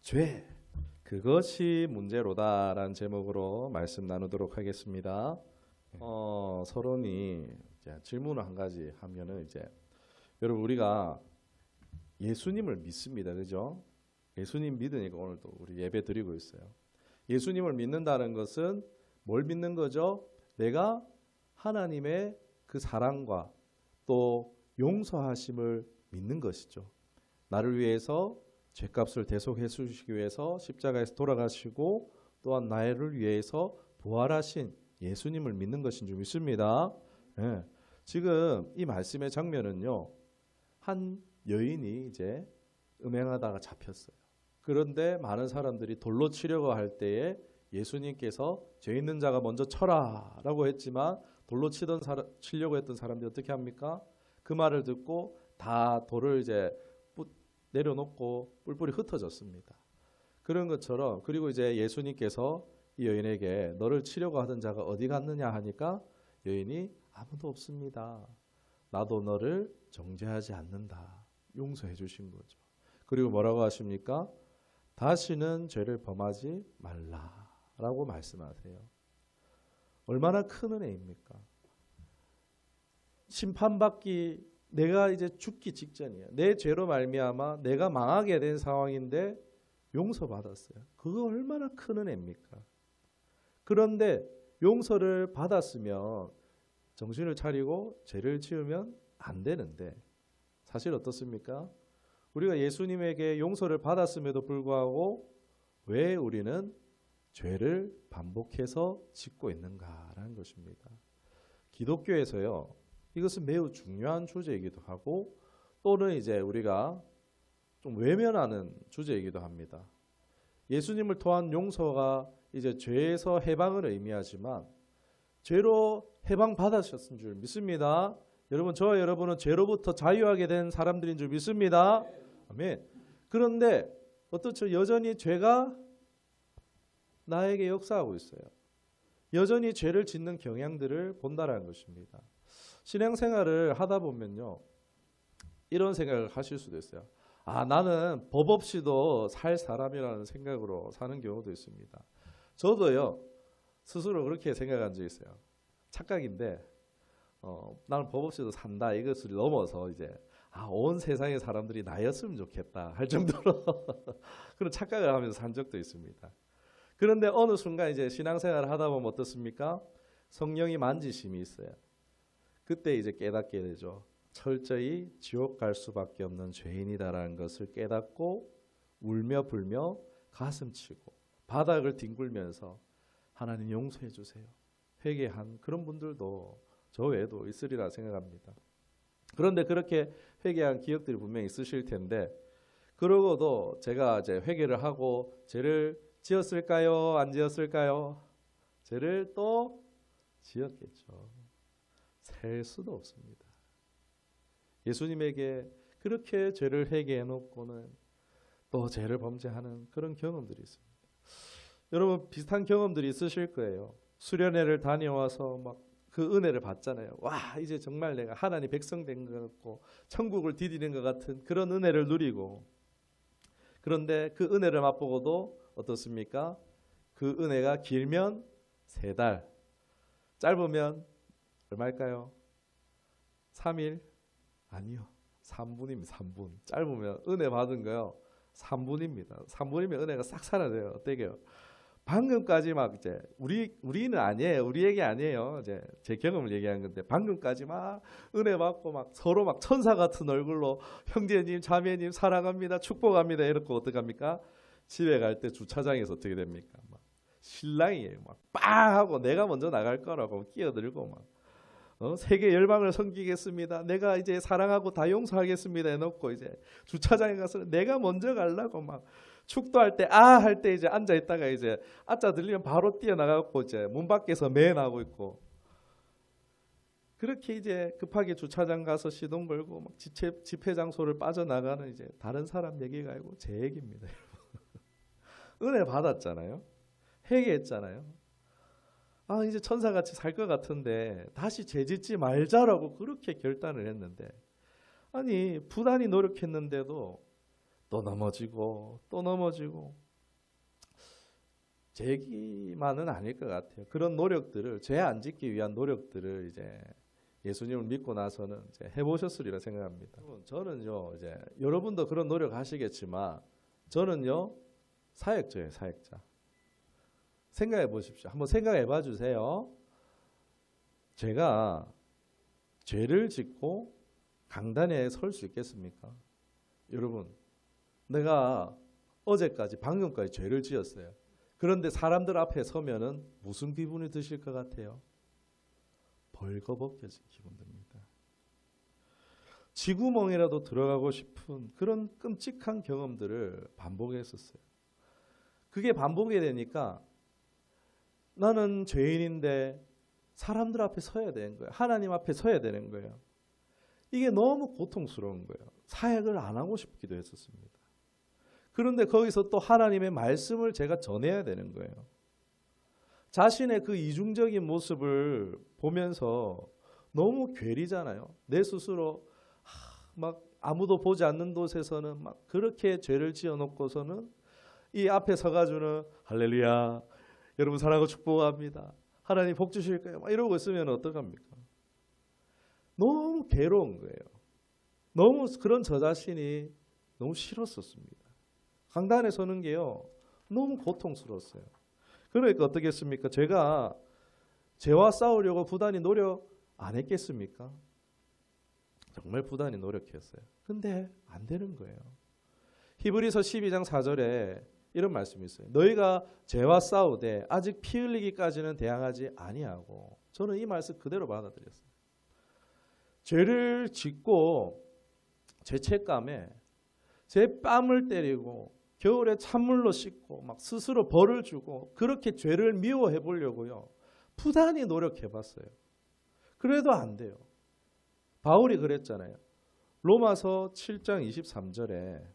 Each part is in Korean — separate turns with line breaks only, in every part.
죄, 그것이 문제로다라는 제목으로 말씀 나누도록 하겠습니다. 서론이 이제 질문을 한 가지 하면은 이제 여러분 우리가 예수님을 믿습니다, 그죠? 예수님 믿으니까 오늘도 우리 예배 드리고 있어요. 예수님을 믿는다는 것은 뭘 믿는 거죠? 내가 하나님의 그 사랑과 또 용서하심을 믿는 것이죠. 나를 위해서 죄값을 대속해 주시기 위해서 십자가에서 돌아가시고 또한 나를 위해서 부활하신 예수님을 믿는 것인 줄 믿습니다. 네. 지금 이 말씀의 장면은요, 한 여인이 이제 음행하다가 잡혔어요. 그런데 많은 사람들이 돌로 치려고 할 때에 예수님께서 죄 있는 자가 먼저 쳐라라고 했지만 돌로 치려고 했던 사람들이 어떻게 합니까? 그 말을 듣고 다 돌을 이제 내려놓고 뿔뿔이 흩어졌습니다. 그런 것처럼 그리고 이제 예수님께서 이 여인에게 너를 치려고 하던 자가 어디 갔느냐 하니까 여인이 아무도 없습니다. 나도 너를 정죄하지 않는다. 용서해 주신 거죠. 그리고 뭐라고 하십니까? 다시는 죄를 범하지 말라라고 말씀하세요. 얼마나 큰 은혜입니까? 심판받기 내가 이제 죽기 직전이에요. 내 죄로 말미암아 내가 망하게 된 상황인데 용서받았어요. 그거 얼마나 큰 은혜입니까? 그런데 용서를 받았으면 정신을 차리고 죄를 지으면 안 되는데 사실 어떻습니까? 우리가 예수님에게 용서를 받았음에도 불구하고 왜 우리는 죄를 반복해서 짓고 있는가라는 것입니다. 기독교에서요, 이것은 매우 중요한 주제이기도 하고 또는 이제 우리가 좀 외면하는 주제이기도 합니다. 예수님을 통한 용서가 이제 죄에서 해방을 의미하지만 죄로 해방받으셨은 줄 믿습니다. 여러분, 저와 여러분은 죄로부터 자유하게 된 사람들인 줄 믿습니다. 아멘. 그런데 어떻죠? 여전히 죄가 나에게 역사하고 있어요. 여전히 죄를 짓는 경향들을 본다라는 것입니다. 신앙생활을 하다 보면요, 이런 생각을 하실 수도 있어요. 아, 나는 법 없이도 살 사람이라는 생각으로 사는 경우도 있습니다. 저도요, 스스로 그렇게 생각한 적이 있어요. 착각인데 나는 법 없이도 산다 이것을 넘어서 이제 온 세상의 사람들이 나였으면 좋겠다 할 정도로 그런 착각을 하면서 산 적도 있습니다. 그런데 어느 순간 이제 신앙생활을 하다 보면 어떻습니까? 성령이 만지심이 있어요. 그때 이제 깨닫게 되죠. 철저히 지옥 갈 수밖에 없는 죄인이다라는 것을 깨닫고 울며 불며 가슴치고 바닥을 뒹굴면서 하나님 용서해 주세요. 회개한 그런 분들도 저 외에도 있으리라 생각합니다. 그런데 그렇게 회개한 기억들이 분명히 있으실 텐데 그러고도 제가 이제 회개를 하고 죄를 지었을까요? 안 지었을까요? 죄를 또 지었겠죠. 셀 수도 없습니다. 예수님에게 그렇게 죄를 회개해 놓고는 또 죄를 범죄하는 그런 경험들이 있습니다. 여러분 비슷한 경험들이 있으실 거예요. 수련회를 다녀와서 막 그 은혜를 받잖아요. 와, 이제 정말 내가 하나님 백성 된 것 같고 천국을 디디는 것 같은 그런 은혜를 누리고, 그런데 그 은혜를 맛보고도 어떻습니까? 그 은혜가 길면 3달, 짧으면 얼마일까요? 3일? 아니요. 3분입니다. 3분. 짧으면 은혜 받은 거요. 3분입니다. 3분이면 은혜가 싹 사라져요. 어때요? 방금까지 막 이제 우리는 아니에요. 우리 얘기 아니에요. 이제 제 경험을 얘기한 건데 방금까지 막 은혜 받고 막 서로 막 천사 같은 얼굴로 형제님, 자매님 사랑합니다. 축복합니다. 이렇게 어떡합니까? 집에 갈 때 주차장에서 어떻게 됩니까? 막 신랑이에요. 막 빵 하고 내가 먼저 나갈 거라고 끼어들고 막 세계 열방을 섬기겠습니다. 내가 이제 사랑하고 다 용서하겠습니다. 해놓고 이제 주차장에 가서 내가 먼저 가려고 막 축도할 때 할 때 이제 앉아 있다가 이제 아짜 들리면 바로 뛰어나가고 이제 문 밖에서 매너하고 있고, 그렇게 이제 급하게 주차장 가서 시동 걸고 막 집회 장소를 빠져나가는 이제 다른 사람 얘기가 아니고 제 얘기입니다. 은혜 받았잖아요. 회개했잖아요. 이제 천사같이 살 것 같은데 다시 죄 짓지 말자라고 그렇게 결단을 했는데, 아니 부단히 노력했는데도 또 넘어지고 또 넘어지고 죄기만은 아닐 것 같아요. 그런 노력들을 죄 안 짓기 위한 노력들을 이제 예수님을 믿고 나서는 이제 해보셨으리라 생각합니다. 저는요 이제 여러분도 그런 노력 하시겠지만 저는요 사역자예요. 사역자. 생각해 보십시오. 한번 생각해 봐 주세요. 제가 죄를 짓고 강단에 설 수 있겠습니까? 여러분, 내가 어제까지 방금까지 죄를 지었어요. 그런데 사람들 앞에 서면은 무슨 기분이 드실 것 같아요? 벌거벗겨진 기분 듭니다. 쥐구멍이라도 들어가고 싶은 그런 끔찍한 경험들을 반복했었어요. 그게 반복이 되니까 나는 죄인인데 사람들 앞에 서야 되는 거예요. 하나님 앞에 서야 되는 거예요. 이게 너무 고통스러운 거예요. 사역을 안 하고 싶기도 했었습니다. 그런데 거기서 또 하나님의 말씀을 제가 전해야 되는 거예요. 자신의 그 이중적인 모습을 보면서 너무 괴리잖아요. 내 스스로 막 아무도 보지 않는 곳에서는 막 그렇게 죄를 지어놓고서는 이 앞에 서가지고는 할렐루야, 여러분 사랑하고 축복합니다, 하나님 복 주실 거예요, 막 이러고 있으면 어떡합니까? 너무 괴로운 거예요. 너무 그런 저 자신이 너무 싫었었습니다. 강단에 서는 게요 너무 고통스러웠어요. 그러니까 어떻게 했습니까? 제가 죄와 싸우려고 부단히 노력 안 했겠습니까? 정말 부단히 노력했어요. 근데 안 되는 거예요. 히브리서 12장 4절에 이런 말씀이 있어요. 너희가 죄와 싸우되 아직 피 흘리기까지는 대항하지 아니하고. 저는 이 말씀 그대로 받아들였어요. 죄를 짓고 죄책감에 제 뺨을 때리고 겨울에 찬물로 씻고 막 스스로 벌을 주고 그렇게 죄를 미워해 보려고요 부단히 노력해 봤어요. 그래도 안 돼요. 바울이 그랬잖아요. 로마서 7장 23절에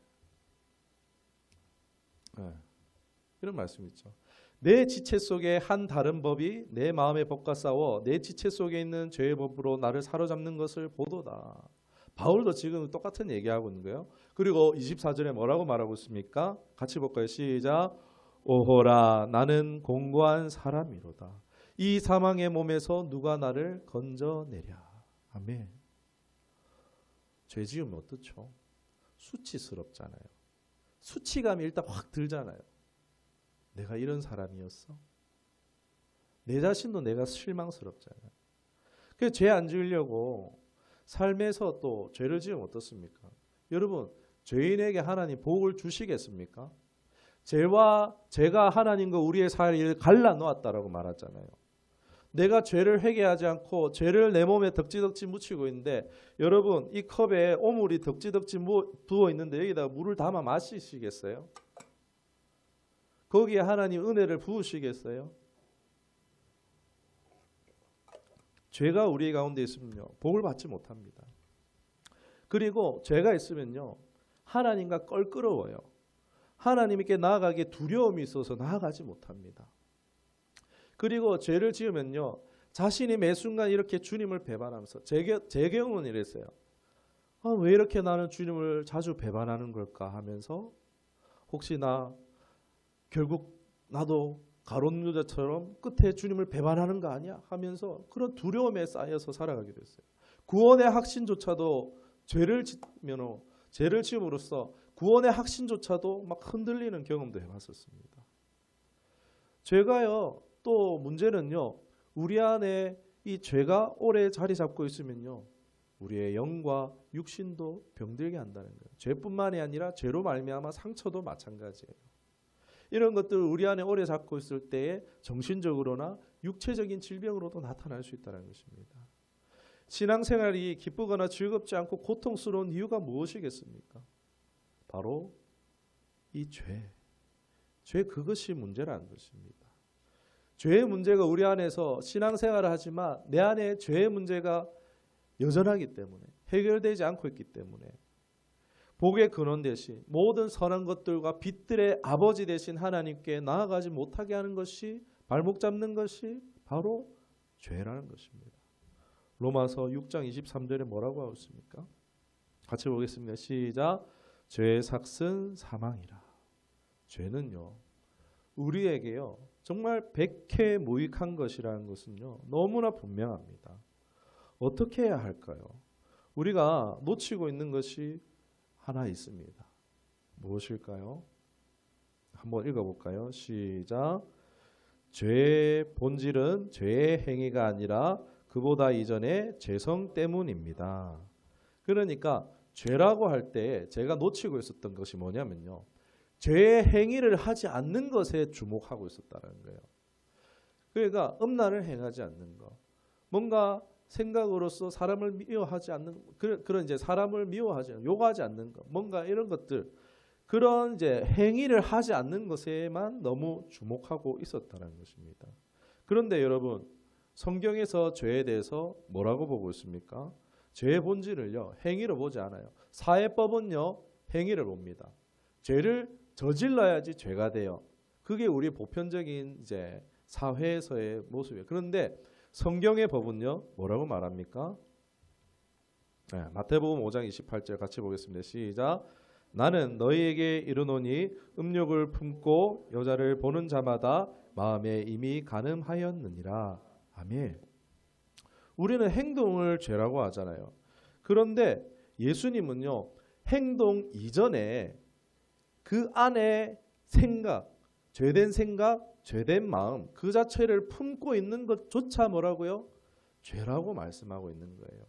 이런 말씀이 있죠. 내 지체 속에 한 다른 법이 내 마음의 법과 싸워 내 지체 속에 있는 죄의 법으로 나를 사로잡는 것을 보도다. 바울도 지금 똑같은 얘기하고 있는 거예요. 그리고 24절에 뭐라고 말하고 있습니까? 같이 볼까요? 시작. 오호라 나는 공고한 사람이로다. 이 사망의 몸에서 누가 나를 건져내랴. 아멘. 죄 지으면 어떻죠? 수치스럽잖아요. 수치감이 일단 확 들잖아요. 내가 이런 사람이었어? 내 자신도 내가 실망스럽잖아요. 그래서 죄 안 지으려고 삶에서 또 죄를 지으면 어떻습니까? 여러분, 죄인에게 하나님 복을 주시겠습니까? 죄가 하나님과 우리의 사이를 갈라놓았다라고 말하잖아요. 내가 죄를 회개하지 않고 죄를 내 몸에 덕지덕지 묻히고 있는데 여러분 이 컵에 오물이 덕지덕지 부어 있는데 여기다가 물을 담아 마시시겠어요? 거기에 하나님 은혜를 부으시겠어요? 죄가 우리 가운데 있으면요 복을 받지 못합니다. 그리고 죄가 있으면요 하나님과 껄끄러워요. 하나님께 나아가기에 두려움이 있어서 나아가지 못합니다. 그리고 죄를 지으면요 자신이 매 순간 이렇게 주님을 배반하면서 제 경우는 이랬어요. 왜 이렇게 나는 주님을 자주 배반하는 걸까 하면서 혹시 결국 나도 가론 유다처럼 끝에 주님을 배반하는 거 아니야 하면서 그런 두려움에 쌓여서 살아가게 됐어요. 구원의 확신조차도 죄를 지음으로써 구원의 확신조차도 막 흔들리는 경험도 해봤었습니다. 죄가요 또 문제는요 우리 안에 이 죄가 오래 자리 잡고 있으면요 우리의 영과 육신도 병들게 한다는 거예요. 죄뿐만이 아니라 죄로 말미암아 상처도 마찬가지예요. 이런 것들을 우리 안에 오래 잡고 있을 때에 정신적으로나 육체적인 질병으로도 나타날 수 있다는 것입니다. 신앙생활이 기쁘거나 즐겁지 않고 고통스러운 이유가 무엇이겠습니까? 바로 이 죄 그것이 문제라는 것입니다. 죄의 문제가 우리 안에서 신앙생활을 하지만 내 안에 죄의 문제가 여전하기 때문에 해결되지 않고 있기 때문에 복의 근원 대신 모든 선한 것들과 빛들의 아버지 되신 하나님께 나아가지 못하게 하는 것이 발목 잡는 것이 바로 죄라는 것입니다. 로마서 6장 23절에 뭐라고 하고 있습니까? 같이 보겠습니다. 시작. 죄의 삭은 사망이라. 죄는요, 우리에게요, 정말 백해무익한 것이라는 것은요, 너무나 분명합니다. 어떻게 해야 할까요? 우리가 놓치고 있는 것이 하나 있습니다. 무엇일까요? 한번 읽어볼까요? 시작. 죄의 본질은 죄의 행위가 아니라 그보다 이전의 죄성 때문입니다. 그러니까 죄라고 할 때 제가 놓치고 있었던 것이 뭐냐면요, 죄의 행위를 하지 않는 것에 주목하고 있었다는 거예요. 그러니까 음란을 행하지 않는 것, 뭔가 생각으로서 사람을 미워하지 않는 그런 이제 사람을 미워하지 않는, 욕하지 않는 것, 뭔가 이런 것들, 그런 이제 행위를 하지 않는 것에만 너무 주목하고 있었다는 것입니다. 그런데 여러분, 성경에서 죄에 대해서 뭐라고 보고 있습니까? 죄의 본질을요, 행위로 보지 않아요. 사회법은요, 행위를 봅니다. 죄를 저질러야지 죄가 돼요. 그게 우리 보편적인 이제 사회에서의 모습이에요. 그런데 성경의 법은요, 뭐라고 말합니까? 네, 마태복음 5장 28절 같이 보겠습니다. 시작. 나는 너희에게 이르노니 음욕을 품고 여자를 보는 자마다 마음에 이미 간음하였느니라. 아멘. 우리는 행동을 죄라고 하잖아요. 그런데 예수님은요, 행동 이전에 그 안에 생각, 죄된 마음, 그 자체를 품고 있는 것조차 뭐라고요? 죄라고 말씀하고 있는 거예요.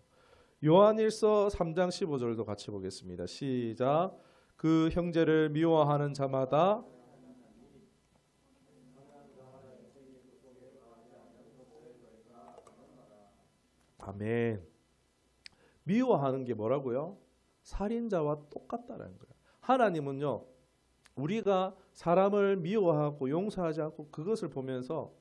요한일서 3장 15절도 같이 보겠습니다. 시작. 그 형제를 미워하는 자마다 아멘. 미워하는 게 뭐라고요? 살인자와 똑같다는 거예요. 하나님은요, 우리가 사람을 미워하고 용서하지 않고 그것을 보면서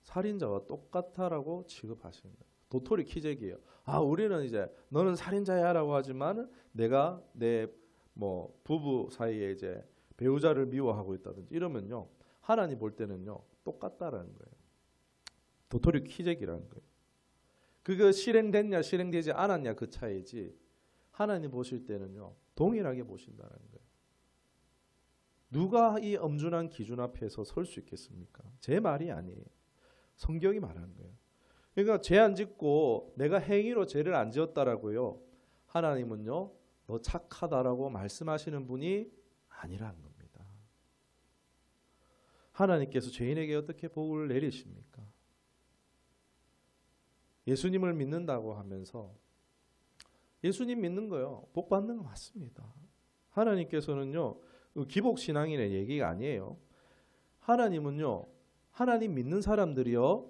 살인자와 똑같다라고 취급하시는 거예요. 도토리 키재기예요. 아, 우리는 이제 너는 살인자야라고 하지만 내가 내 뭐 부부 사이에 이제 배우자를 미워하고 있다든지 이러면요, 하나님 볼 때는요 똑같다라는 거예요. 도토리 키재기라는 거예요. 그거 실행됐냐 실행되지 않았냐 그 차이지, 하나님 보실 때는요 동일하게 보신다는 거예요. 누가 이 엄준한 기준 앞에서 설 수 있겠습니까? 제 말이 아니에요. 성경이 말하는 거예요. 그러니까 죄 안 짓고 내가 행위로 죄를 안 지었다라고요, 하나님은요 너 착하다라고 말씀하시는 분이 아니라는 겁니다. 하나님께서 죄인에게 어떻게 복을 내리십니까? 예수님을 믿는다고 하면서 예수님 믿는 거요, 복 받는 거 맞습니다. 하나님께서는요 기복신앙인의 얘기가 아니에요. 하나님은요, 하나님 믿는 사람들이요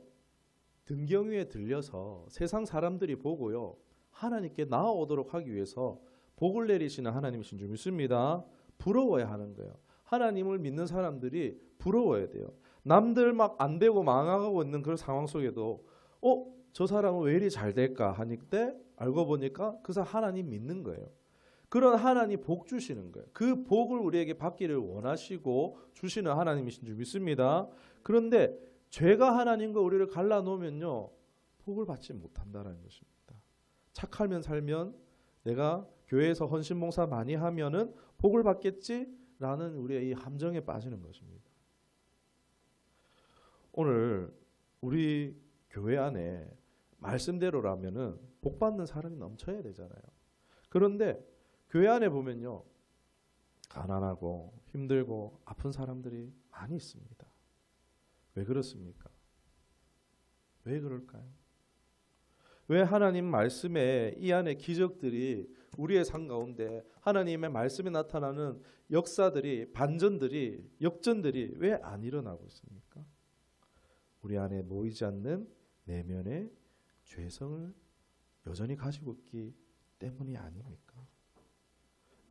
등경 위에 들려서 세상 사람들이 보고요 하나님께 나아오도록 하기 위해서 복을 내리시는 하나님이신 줄 믿습니다. 부러워야 하는 거예요. 하나님을 믿는 사람들이 부러워야 돼요. 남들 막 안 되고 망하고 있는 그런 상황 속에도 저 사람은 왜 이리 잘 될까 하니까 알고 보니까 그 사람 하나님 믿는 거예요. 그런 하나님 복 주시는 거예요. 그 복을 우리에게 받기를 원하시고 주시는 하나님이신 줄 믿습니다. 그런데 죄가 하나님과 우리를 갈라놓으면요 복을 받지 못한다는 것입니다. 착하면 살면 내가 교회에서 헌신봉사 많이 하면은 복을 받겠지라는 우리의 이 함정에 빠지는 것입니다. 오늘 우리 교회 안에 말씀대로라면은 복 받는 사람이 넘쳐야 되잖아요. 그런데 교회 안에 보면요 가난하고 힘들고 아픈 사람들이 많이 있습니다. 왜 그렇습니까? 왜 그럴까요? 왜 하나님 말씀에 이 안에 기적들이 우리의 삶 가운데 하나님의 말씀에 나타나는 역사들이, 반전들이, 역전들이 왜 안 일어나고 있습니까? 우리 안에 모이지 않는 내면의 죄성을 여전히 가지고 있기 때문이 아닙니까?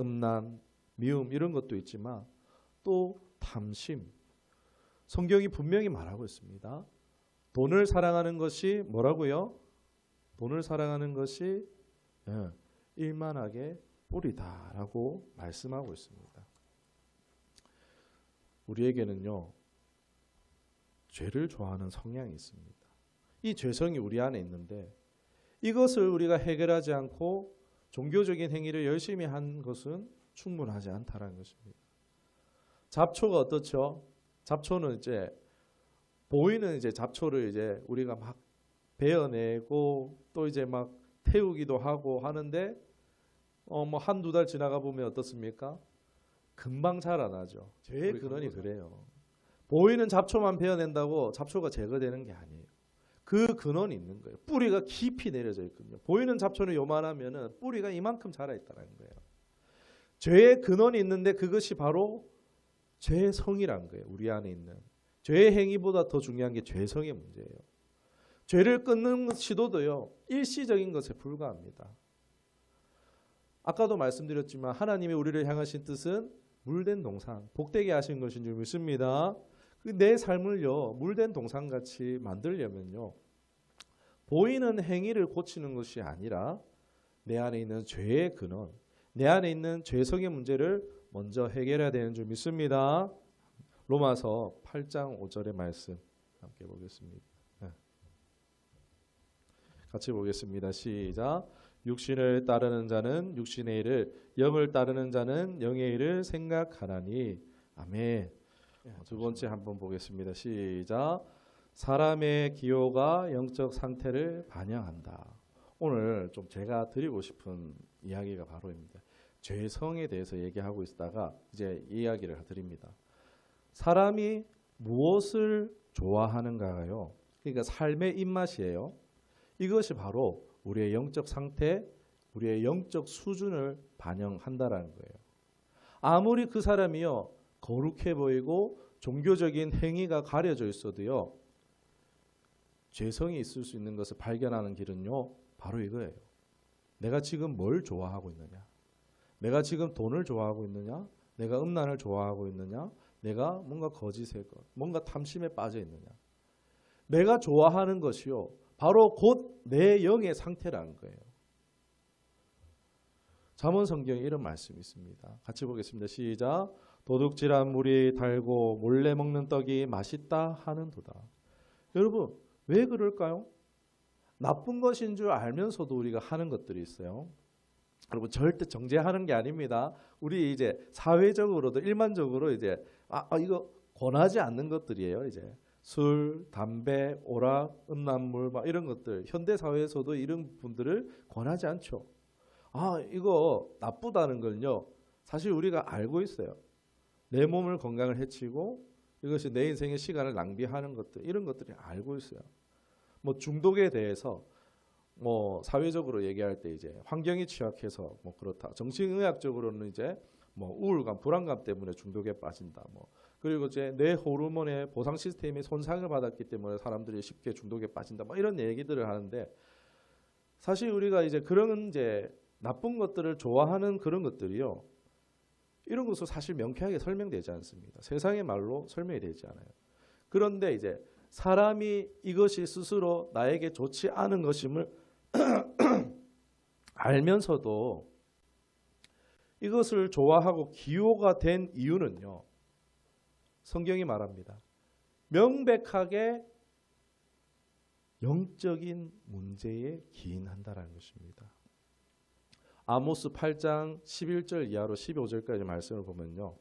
음란, 미움 이런 것도 있지만 또 탐심, 성경이 분명히 말하고 있습니다. 돈을 사랑하는 것이 뭐라고요? 돈을 사랑하는 것이 일만하게 뿌리다라고 말씀하고 있습니다. 우리에게는요 죄를 좋아하는 성향이 있습니다. 이 죄성이 우리 안에 있는데 이것을 우리가 해결하지 않고 종교적인 행위를 열심히 한 것은 충분하지 않다라는 것입니다. 잡초가 어떻죠? 잡초는 이제 보이는 이제 잡초를 이제 우리가 막 베어내고 또 이제 막 태우기도 하고 하는데 뭐 한두 달 지나가 보면 어떻습니까? 금방 자라나죠. 제 근원이 그래요. 보이는 잡초만 베어낸다고 잡초가 제거되는 게 아니에요. 그 근원이 있는 거예요. 뿌리가 깊이 내려져 있거든요. 보이는 잡초는 요만하면은 뿌리가 이만큼 자라 있다는 거예요. 죄의 근원이 있는데 그것이 바로 죄의 성이란 거예요. 우리 안에 있는. 죄의 행위보다 더 중요한 게 죄성의 문제예요. 죄를 끊는 시도도요. 일시적인 것에 불과합니다. 아까도 말씀드렸지만 하나님이 우리를 향하신 뜻은 물된 동산, 복되게 하신 것인 줄 믿습니다. 내 삶을요. 물된 동산같이 만들려면요. 보이는 행위를 고치는 것이 아니라 내 안에 있는 죄의 근원, 내 안에 있는 죄성의 문제를 먼저 해결해야 되는 줄 믿습니다. 로마서 8장 5절의 말씀 함께 보겠습니다. 같이 보겠습니다. 시작. 육신을 따르는 자는 육신의 일을, 영을 따르는 자는 영의 일을 생각하나니. 아멘. 두 번째 한번 보겠습니다. 시작. 사람의 기호가 영적 상태를 반영한다. 오늘 좀 제가 드리고 싶은 이야기가 바로입니다. 죄성에 대해서 얘기하고 있다가 이제 이야기를 드립니다. 사람이 무엇을 좋아하는가요? 그러니까 삶의 입맛이에요. 이것이 바로 우리의 영적 상태, 우리의 영적 수준을 반영한다라는 거예요. 아무리 그 사람이요 거룩해 보이고 종교적인 행위가 가려져 있어도요 죄성이 있을 수 있는 것을 발견하는 길은요 바로 이거예요. 내가 지금 뭘 좋아하고 있느냐? 내가 지금 돈을 좋아하고 있느냐? 내가 음란을 좋아하고 있느냐? 내가 뭔가 거짓의 것, 뭔가 탐심에 빠져 있느냐? 내가 좋아하는 것이요 바로 곧 내 영의 상태라는 거예요. 잠언 성경에 이런 말씀이 있습니다. 같이 보겠습니다. 시작. 도둑질한 물이 달고 몰래 먹는 떡이 맛있다 하는도다. 여러분 왜 그럴까요? 나쁜 것인 줄 알면서도 우리가 하는 것들이 있어요. 여러분 절대 정죄하는 게 아닙니다. 우리 이제 사회적으로도 일반적으로 이제 이거 권하지 않는 것들이에요. 이제 술, 담배, 오락, 음란물 막 이런 것들 현대 사회에서도 이런 분들을 권하지 않죠. 이거 나쁘다는 걸요. 사실 우리가 알고 있어요. 내 몸을 건강을 해치고 이것이 내 인생의 시간을 낭비하는 것들 이런 것들이 알고 있어요. 뭐 중독에 대해서 뭐 사회적으로 얘기할 때 이제 환경이 취약해서 뭐 그렇다. 정신의학적으로는 이제 뭐 우울감, 불안감 때문에 중독에 빠진다. 뭐 그리고 이제 뇌 호르몬의 보상 시스템이 손상을 받았기 때문에 사람들이 쉽게 중독에 빠진다. 뭐 이런 얘기들을 하는데 사실 우리가 이제 그런 이제 나쁜 것들을 좋아하는 그런 것들이요. 이런 것은 사실 명쾌하게 설명되지 않습니다. 세상의 말로 설명이 되지 않아요. 그런데 이제 사람이 이것이 스스로 나에게 좋지 않은 것임을 알면서도 이것을 좋아하고 기호가 된 이유는요. 성경이 말합니다. 명백하게 영적인 문제에 기인한다라는 것입니다. 아모스 8장 11절 이하로 15절까지 말씀을 보면요.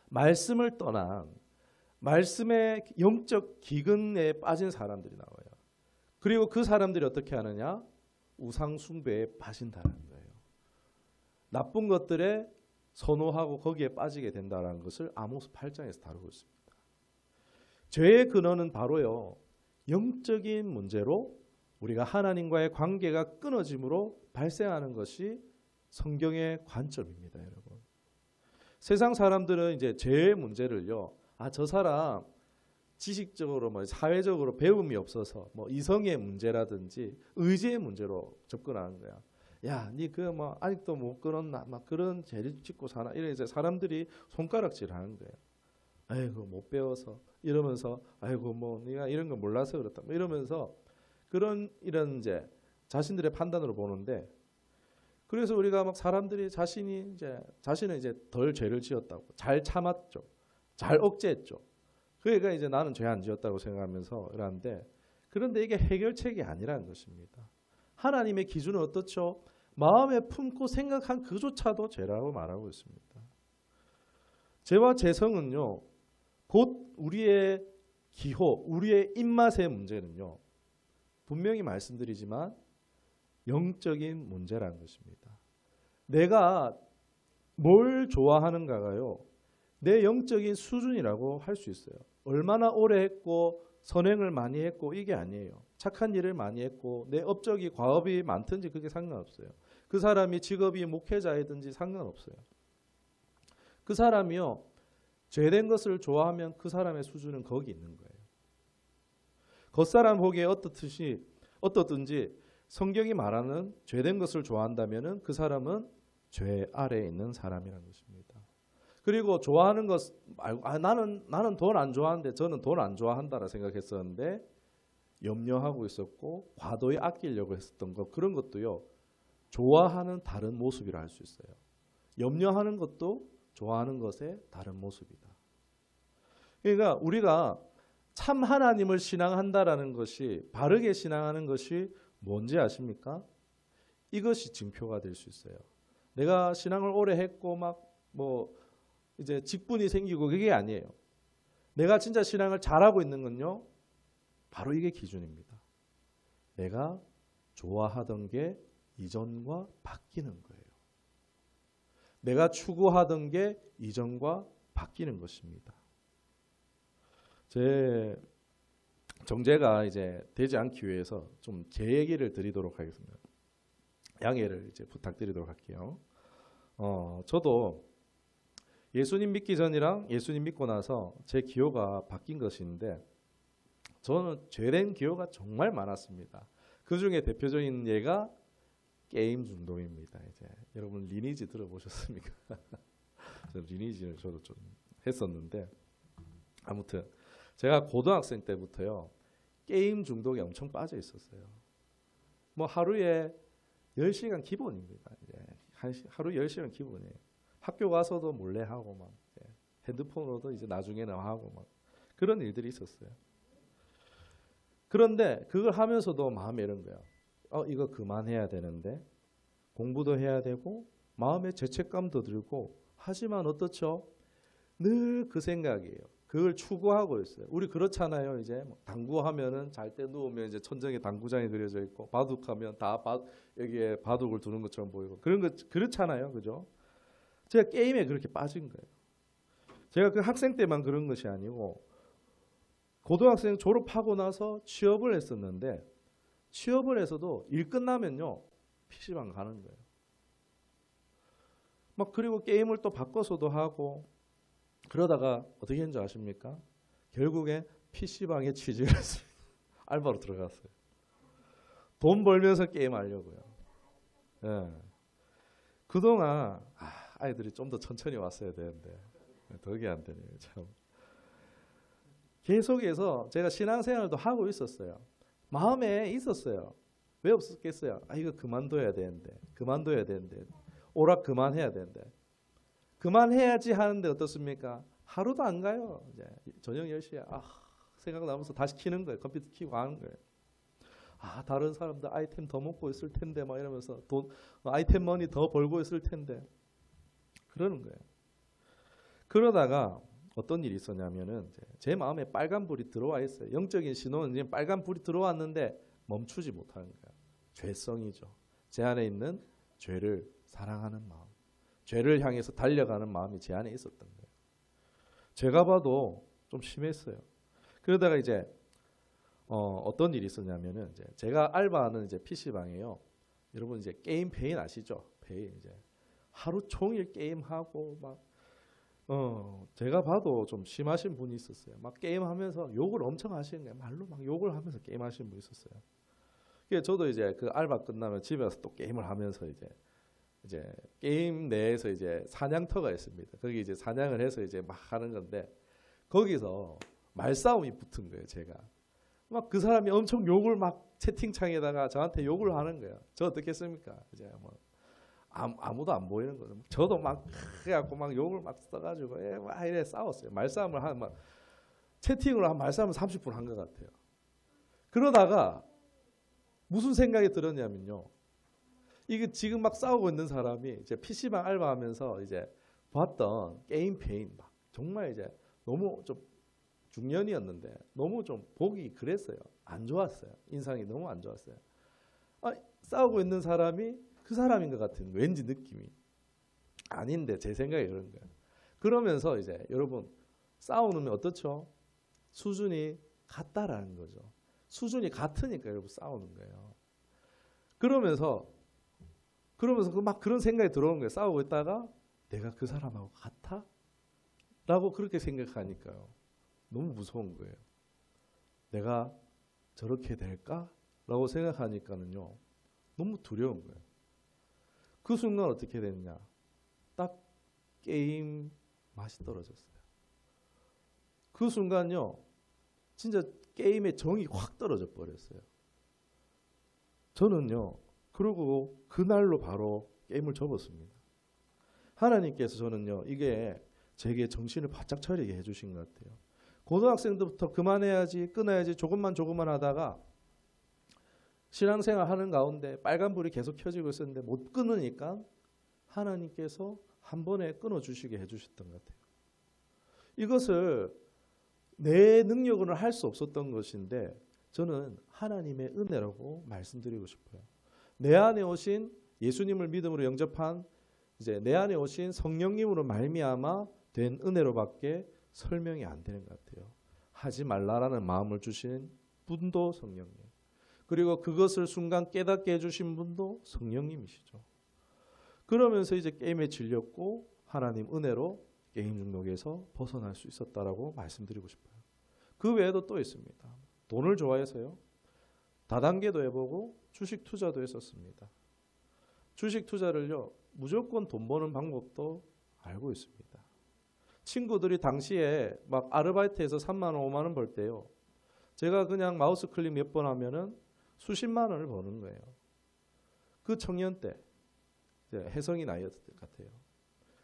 말씀을 떠난 말씀의 영적 기근에 빠진 사람들이 나와요. 그리고 그 사람들이 어떻게 하느냐? 우상 숭배에 빠진다는 거예요. 나쁜 것들에 선호하고 거기에 빠지게 된다는 것을 아모스 8장에서 다루고 있습니다. 죄의 근원은 바로요. 영적인 문제로 우리가 하나님과의 관계가 끊어짐으로 발생하는 것이 성경의 관점입니다, 여러분. 세상 사람들은 이제 죄의 문제를요. 저 사람 지식적으로 뭐 사회적으로 배움이 없어서 뭐 이성의 문제라든지 의지의 문제로 접근하는 거야. 야, 니 그 뭐 아직도 못 끊었나? 막 그런 죄를 짓고 사나? 이래서 사람들이 손가락질하는 거예요. 아이고 못 배워서 이러면서 아이고 뭐 네가 이런 거 몰라서 그렇다. 뭐 이러면서 이런 이제 자신들의 판단으로 보는데 그래서 우리가 막 사람들이 자신은 이제 덜 죄를 지었다고 잘 참았죠. 잘 억제했죠. 그러니까 이제 나는 죄 안 지었다고 생각하면서 이러는데 그런데 이게 해결책이 아니라는 것입니다. 하나님의 기준은 어떻죠? 마음에 품고 생각한 그조차도 죄라고 말하고 있습니다. 죄와 죄성은요, 곧 우리의 기호, 우리의 입맛의 문제는요, 분명히 말씀드리지만 영적인 문제라는 것입니다. 내가 뭘 좋아하는가가요, 내 영적인 수준이라고 할 수 있어요. 얼마나 오래 했고 선행을 많이 했고 이게 아니에요. 착한 일을 많이 했고 내 업적이 과업이 많든지 그게 상관없어요. 그 사람이 직업이 목회자이든지 상관없어요. 그 사람이요, 죄된 것을 좋아하면 그 사람의 수준은 거기 있는 거예요. 겉사람 보기에 어떻든지 성경이 말하는 죄된 것을 좋아한다면 그 사람은 죄 아래에 있는 사람이라는 것입니다. 그리고 좋아하는 것 말고 나는 돈 안 좋아하는데 저는 돈 안 좋아한다라 생각했었는데 염려하고 있었고 과도히 아끼려고 했었던 것, 그런 것도요, 좋아하는 다른 모습이라 할 수 있어요. 염려하는 것도 좋아하는 것의 다른 모습이다. 그러니까 우리가 참 하나님을 신앙한다라는 것이, 바르게 신앙하는 것이 뭔지 아십니까? 이것이 증표가 될 수 있어요. 내가 신앙을 오래 했고 이제 직분이 생기고 그게 아니에요. 내가 진짜 신앙을 잘하고 있는 건요, 바로 이게 기준입니다. 내가 좋아하던 게 이전과 바뀌는 거예요. 내가 추구하던 게 이전과 바뀌는 것입니다. 제 정제가 이제 되지 않기 위해서 좀 제 얘기를 드리도록 하겠습니다. 양해를 이제 부탁드리도록 할게요. 저도 예수님 믿기 전이랑 예수님 믿고 나서 제 기호가 바뀐 것인데, 저는 죄된 기호가 정말 많았습니다. 그 중에 대표적인 예가 게임 중독입니다. 이제 여러분 리니지 들어보셨습니까? 리니지를 저도 좀 했었는데, 아무튼 제가 고등학생 때부터요, 게임 중독에 엄청 빠져 있었어요. 하루에 10시간 기본입니다. 이제 하루 10시간 기본이에요. 학교 가서도 몰래 하고 핸드폰으로도 이제 나중에는 하고 그런 일들이 있었어요. 그런데 그걸 하면서도 마음에 이런 거예요. 이거 그만해야 되는데, 공부도 해야 되고 마음에 죄책감도 들고, 하지만 어떻죠? 늘 그 생각이에요. 그걸 추구하고 있어요. 우리 그렇잖아요. 이제 당구하면은 잘 때 누우면 이제 천정에 당구장이 그려져 있고, 바둑하면 다 여기에 바둑을 두는 것처럼 보이고, 그런 거 그렇잖아요. 그죠? 제가 게임에 그렇게 빠진 거예요. 제가 그 학생 때만 그런 것이 아니고 고등학생 졸업하고 나서 취업을 했었는데, 취업을 해서도 일 끝나면요, PC방 가는 거예요. 그리고 게임을 또 바꿔서도 하고, 그러다가 어떻게 했는지 아십니까? 결국에 PC방에 취직을 했습니다. 알바로 들어갔어요. 돈 벌면서 게임하려고요. 예. 그동안 아이들이 좀 더 천천히 왔어야 되는데 덕이 안 되네요. 참. 계속해서 제가 신앙생활도 하고 있었어요. 마음에 있었어요. 왜 없었겠어요? 이거 그만둬야 되는데, 오락 그만해야 되는데, 그만해야지 하는데 어떻습니까? 하루도 안 가요. 이제 저녁 10시에 생각나면서 다시 키는 거예요. 컴퓨터 키고 하는 거예요. 다른 사람들 아이템 더 먹고 있을 텐데 이러면서 아이템 머니 더 벌고 있을 텐데 그러는 거예요. 그러다가 어떤 일이 있었냐면은 제 마음에 빨간 불이 들어와 있어요. 영적인 신호는 이제 빨간 불이 들어왔는데 멈추지 못하는 거예요. 죄성이죠. 제 안에 있는 죄를 사랑하는 마음, 죄를 향해서 달려가는 마음이 제 안에 있었던 거예요. 제가 봐도 좀 심했어요. 그러다가 이제 어떤 일이 있었냐면은 제가 알바하는 이제 PC방이에요. 여러분 이제 게임 페인 아시죠? 페인 이제 하루 종일 게임하고 제가 봐도 좀 심하신 분이 있었어요. 게임하면서 욕을 엄청 하시는 거예요. 말로 욕을 하면서 게임하시는 분이 있었어요. 그래서 저도 이제 그 알바 끝나면 집에 와서 또 게임을 하면서 이제 게임 내에서 이제 사냥터가 있습니다. 거기 이제 사냥을 해서 이제 하는 건데, 거기서 말싸움이 붙은 거예요. 제가 그 사람이 엄청 욕을 채팅창에다가 저한테 욕을 하는 거예요. 저 어떻게 했습니까? 이제 아무도 안 보이는 거죠. 저도 그래갖고 욕을 써가지고 이래 싸웠어요. 말싸움을 채팅으로 말싸움을 30분 한 것 같아요. 그러다가 무슨 생각이 들었냐면요, 이게 지금 막 싸우고 있는 사람이 이제 PC방 알바하면서 이제 봤던 게임 페인 막 정말 이제 너무 좀 중년이었는데 너무 좀 보기 그랬어요. 안 좋았어요. 인상이 너무 안 좋았어요. 싸우고 있는 사람이 그 사람인 것 같은 왠지 느낌이 아닌데 제 생각에 그런 거예요. 그러면서 이제 여러분 싸우면 어떻죠? 수준이 같다라는 거죠. 수준이 같으니까 여러분 싸우는 거예요. 그러면서 막 그런 생각이 들어오는 거예요. 싸우고 있다가 내가 그 사람하고 같아? 라고 그렇게 생각하니까요. 너무 무서운 거예요. 내가 저렇게 될까? 라고 생각하니까는요. 너무 두려운 거예요. 그 순간 어떻게 됐냐? 딱 게임 맛이 떨어졌어요. 그 순간요. 진짜 게임의 정이 확 떨어져 버렸어요. 저는요. 그리고 그날로 바로 게임을 접었습니다. 하나님께서 저는요. 이게 제게 정신을 바짝 차리게 해주신 것 같아요. 고등학생 때부터 그만해야지 끊어야지 조금만 하다가 신앙생활 하는 가운데 빨간불이 계속 켜지고 있었는데 못 끊으니까 하나님께서 한 번에 끊어주시게 해주셨던 것 같아요. 이것을 내 능력으로는 할 수 없었던 것인데 저는 하나님의 은혜라고 말씀드리고 싶어요. 내 안에 오신 예수님을 믿음으로 영접한 이제 내 안에 오신 성령님으로 말미암아 된 은혜로밖에 설명이 안 되는 것 같아요. 하지 말라라는 마음을 주신 분도 성령님. 그리고 그것을 순간 깨닫게 해주신 분도 성령님이시죠. 그러면서 이제 게임에 질렸고 하나님 은혜로 게임 중독에서 벗어날 수 있었다라고 말씀드리고 싶어요. 그 외에도 또 있습니다. 돈을 좋아해서요. 다단계도 해보고 주식 투자도 했었습니다. 주식 투자를요. 무조건 돈 버는 방법도 알고 있습니다. 친구들이 당시에 막 아르바이트해서 3만 원, 5만 원 벌 때요. 제가 그냥 마우스 클릭 몇 번 하면은 수십만 원을 버는 거예요. 그 청년 때 혜성이 나이였을 것 같아요.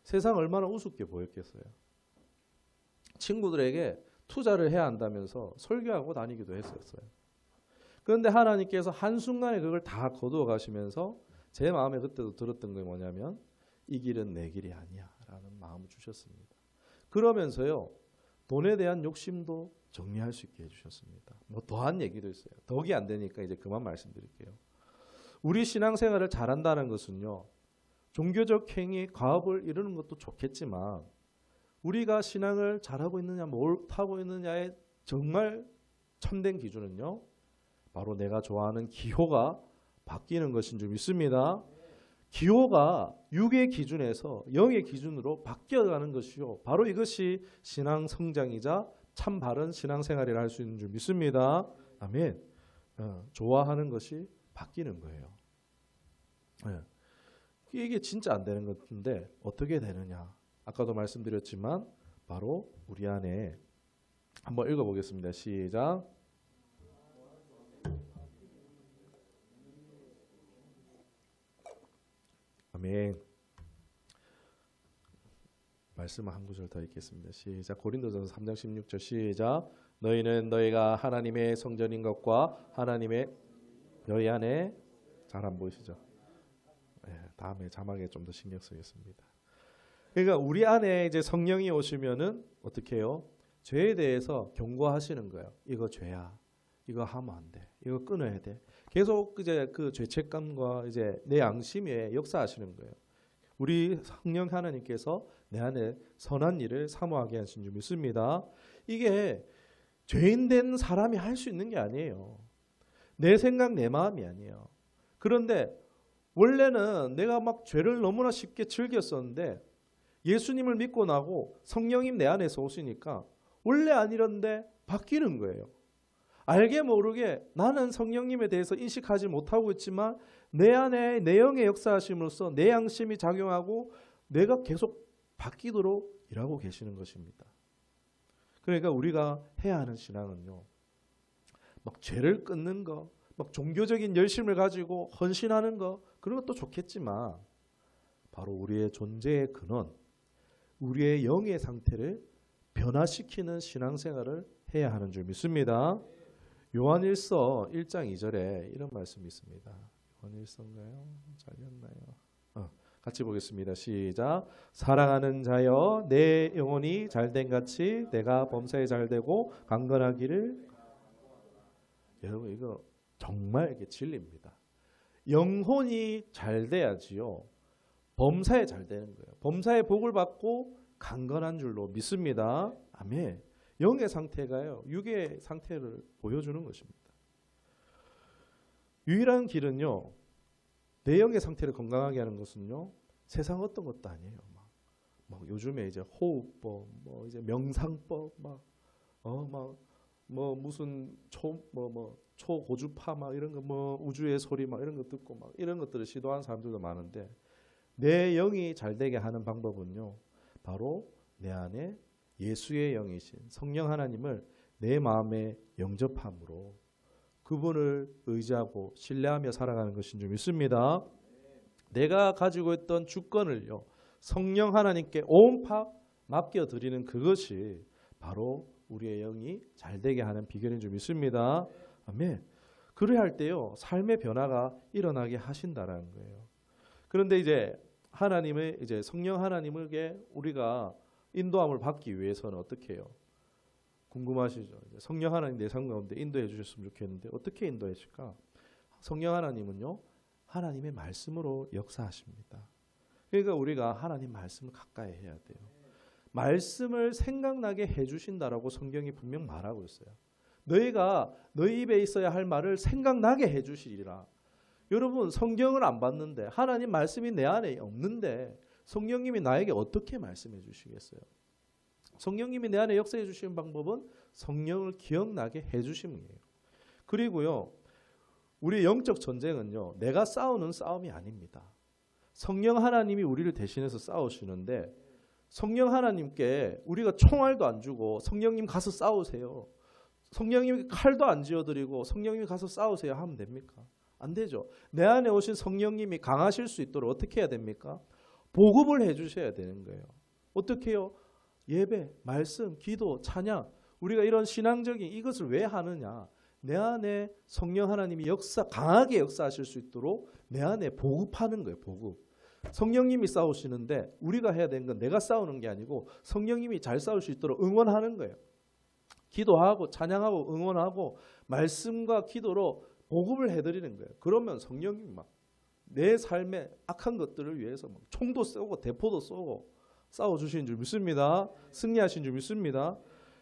세상 얼마나 우습게 보였겠어요. 친구들에게 투자를 해야 한다면서 설교하고 다니기도 했었어요. 그런데 하나님께서 한순간에 그걸 다 거두어 가시면서 제 마음에 그때도 들었던 게 뭐냐면 이 길은 내 길이 아니야 라는 마음을 주셨습니다. 그러면서요. 돈에 대한 욕심도 정리할 수 있게 해주셨습니다. 뭐 더한 얘기도 있어요. 덕이 안 되니까 이제 그만 말씀드릴게요. 우리 신앙생활을 잘한다는 것은요. 종교적 행위, 과업을 이루는 것도 좋겠지만 우리가 신앙을 잘하고 있느냐 못하고 있느냐의 정말 참된 기준은요. 바로 내가 좋아하는 기호가 바뀌는 것인 줄 믿습니다. 기호가 육의 기준에서 영의 기준으로 바뀌어가는 것이요. 바로 이것이 신앙 성장이자 참 바른 신앙생활이라 할 수 있는 줄 믿습니다. 아멘. 좋아하는 것이 바뀌는 거예요. 이게 진짜 안 되는 건데 어떻게 되느냐. 아까도 말씀드렸지만 바로 우리 안에 한번 읽어보겠습니다. 시작. 아멘. 말씀을 한 구절 더 읽겠습니다. 시작. 고린도전서 3장 16절 시작. 너희는 너희가 하나님의 성전인 것과 하나님의 너희 안에 잘 안 보이시죠? 네, 다음에 자막에 좀 더 신경 쓰겠습니다. 그러니까 우리 안에 이제 성령이 오시면은 어떻게 해요? 죄에 대해서 경고하시는 거예요. 이거 죄야. 이거 하면 안 돼. 이거 끊어야 돼. 계속 이제 그 죄책감과 이제 내 양심에 역사하시는 거예요. 우리 성령 하나님께서 내 안에 선한 일을 사모하게 하신 줄 믿습니다. 이게 죄인된 사람이 할 수 있는 게 아니에요. 내 생각, 내 마음이 아니에요. 그런데 원래는 내가 막 죄를 너무나 쉽게 즐겼었는데 예수님을 믿고 나고 성령님 내 안에서 오시니까 원래 아니런데 바뀌는 거예요. 알게 모르게 나는 성령님에 대해서 인식하지 못하고 있지만 내 안에 내 영의 역사하심으로써 내 양심이 작용하고 내가 계속 바뀌도록 일하고 계시는 것입니다. 그러니까 우리가 해야 하는 신앙은요. 막 죄를 끊는 거, 막 종교적인 열심을 가지고 헌신하는 거 그런 것도 좋겠지만 바로 우리의 존재의 근원, 우리의 영의 상태를 변화시키는 신앙생활을 해야 하는 줄 믿습니다. 요한일서 1장 2절에 이런 말씀이 있습니다. 권일성가요? 잘렸나요? 같이 보겠습니다. 시작. 사랑하는 자여, 내 영혼이 잘된 같이 내가 범사에 잘되고 강건하기를. 여러분 이거 정말 이게 진리입니다. 영혼이 잘 돼야지요. 범사에 잘 되는 거예요. 범사에 복을 받고 강건한 줄로 믿습니다. 아멘. 영의 상태가요, 육의 상태를 보여주는 것입니다. 유일한 길은요, 내 영의 상태를 건강하게 하는 것은요, 세상 어떤 것도 아니에요. 막 요즘에 이제 호흡법, 뭐 이제 명상법, 무슨 초고주파 막 이런 거, 뭐 우주의 소리 막 이런 거 듣고 막 이런 것들을 시도하는 사람들도 많은데, 내 영이 잘 되게 하는 방법은요, 바로 내 안에 예수의 영이신 성령 하나님을 내 마음에 영접함으로 그분을 의지하고 신뢰하며 살아가는 것인 줄 믿습니다. 내가 가지고 있던 주권을요, 성령 하나님께 온파 맡겨드리는 그것이 바로 우리의 영이 잘 되게 하는 비결인 줄 믿습니다. 아멘. 그래야 할 때요, 삶의 변화가 일어나게 하신다라는 거예요. 그런데 이제 하나님의 이제 성령 하나님에게 우리가 인도함을 받기 위해서는 어떻게 해요? 궁금하시죠? 이제 성령 하나님 내 삶 가운데 인도해 주셨으면 좋겠는데 어떻게 인도해 주실까? 성령 하나님은요, 하나님의 말씀으로 역사하십니다. 그러니까 우리가 하나님 말씀을 가까이 해야 돼요. 말씀을 생각나게 해주신다라고 성경이 분명 말하고 있어요. 너희가 너희 입에 있어야 할 말을 생각나게 해주시리라. 여러분 성경을 안 봤는데, 하나님 말씀이 내 안에 없는데 성령님이 나에게 어떻게 말씀해 주시겠어요? 성령님이 내 안에 역사해 주시는 방법은 성령을 기억나게 해 주심이에요. 그리고요, 우리 영적 전쟁은요, 내가 싸우는 싸움이 아닙니다. 성령 하나님이 우리를 대신해서 싸우시는데, 성령 하나님께 우리가 총알도 안 주고 성령님 가서 싸우세요, 성령님 칼도 안 쥐어드리고 성령님이 가서 싸우세요 하면 됩니까? 안 되죠. 내 안에 오신 성령님이 강하실 수 있도록 어떻게 해야 됩니까? 보급을 해 주셔야 되는 거예요. 어떻게 해요? 예배, 말씀, 기도, 찬양, 우리가 이런 신앙적인 이것을 왜 하느냐? 내 안에 성령 하나님이 강하게 역사하실 수 있도록 내 안에 보급하는 거예요. 보급. 성령님이 싸우시는데 우리가 해야 되는 건 내가 싸우는 게 아니고 성령님이 잘 싸울 수 있도록 응원하는 거예요. 기도하고 찬양하고 응원하고 말씀과 기도로 보급을 해드리는 거예요. 그러면 성령님이 막 내 삶의 악한 것들을 위해서 막 총도 쏘고 대포도 쏘고 싸워주신 줄 믿습니다. 승리하신 줄 믿습니다.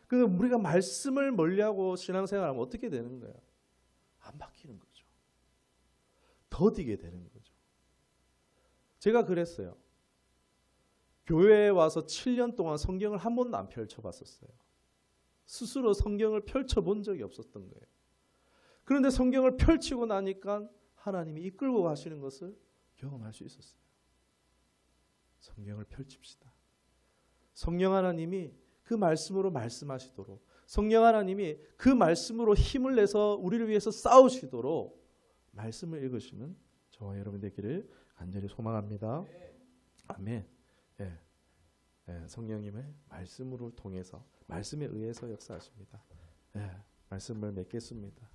그래서 우리가 말씀을 멀리하고 신앙생활하면 어떻게 되는 거예요? 안 바뀌는 거죠. 더디게 되는 거죠. 제가 그랬어요. 교회에 와서 7년 동안 성경을 한 번도 안 펼쳐봤었어요. 스스로 성경을 펼쳐본 적이 없었던 거예요. 그런데 성경을 펼치고 나니까 하나님이 이끌고 가시는 것을 경험할 수 있었어요. 성경을 펼칩시다. 성령 하나님이 그 말씀으로 말씀하시도록, 성령 하나님이 그 말씀으로 힘을 내서 우리를 위해서 싸우시도록 말씀을 읽으시는 저와 여러분 되기를 간절히 소망합니다. 아멘. 예. 성령님의 말씀으로 통해서, 말씀에 의해서 역사하십니다. 말씀을 맺겠습니다.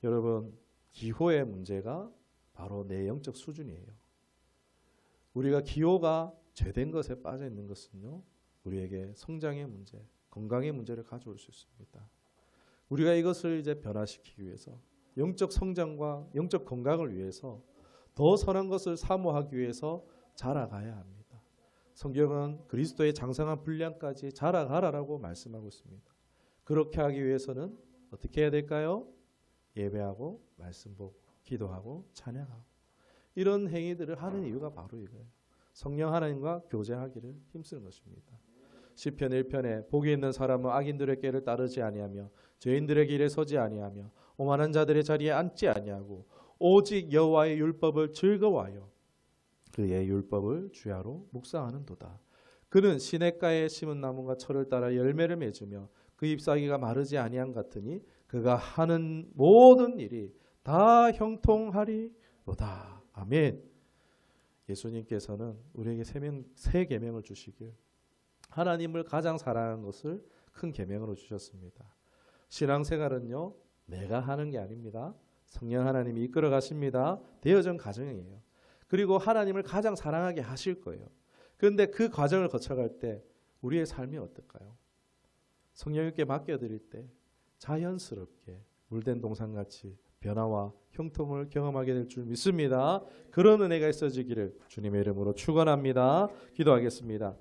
여러분, 기호의 문제가 바로 내 영적 수준이에요. 우리가 기호가 죄된 것에 빠져 있는 것은요, 우리에게 성장의 문제, 건강의 문제를 가져올 수 있습니다. 우리가 이것을 이제 변화시키기 위해서, 영적 성장과 영적 건강을 위해서, 더 선한 것을 사모하기 위해서 자라가야 합니다. 성경은 그리스도의 장성한 분량까지 자라가라라고 말씀하고 있습니다. 그렇게 하기 위해서는 어떻게 해야 될까요? 예배하고 말씀 보고 기도하고 찬양하고 이런 행위들을 하는 이유가 바로 이거예요. 성령 하나님과 교제하기를 힘쓰는 것입니다. 시편 1편에 복이 있는 사람은 악인들의 길을 따르지 아니하며 죄인들의 길에 서지 아니하며 오만한 자들의 자리에 앉지 아니하고 오직 여호와의 율법을 즐거워하여 그의 율법을 주야로 묵상하는도다. 그는 시냇가에 심은 나무가 철을 따라 열매를 맺으며 그 잎사귀가 마르지 아니한 같으니 그가 하는 모든 일이 다 형통하리로다. 아멘. 예수님께서는 우리에게 세 계명을 주시길, 하나님을 가장 사랑하는 것을 큰 계명으로 주셨습니다. 신앙생활은요, 내가 하는 게 아닙니다. 성령 하나님이 이끌어 가십니다. 되어진 가정이에요. 그리고 하나님을 가장 사랑하게 하실 거예요. 그런데 그 과정을 거쳐갈 때 우리의 삶이 어떨까요? 성령님께 맡겨드릴 때 자연스럽게 물된 동산같이 변화와 형통을 경험하게 될 줄 믿습니다. 그런 은혜가 있어지기를 주님의 이름으로 축원합니다. 기도하겠습니다.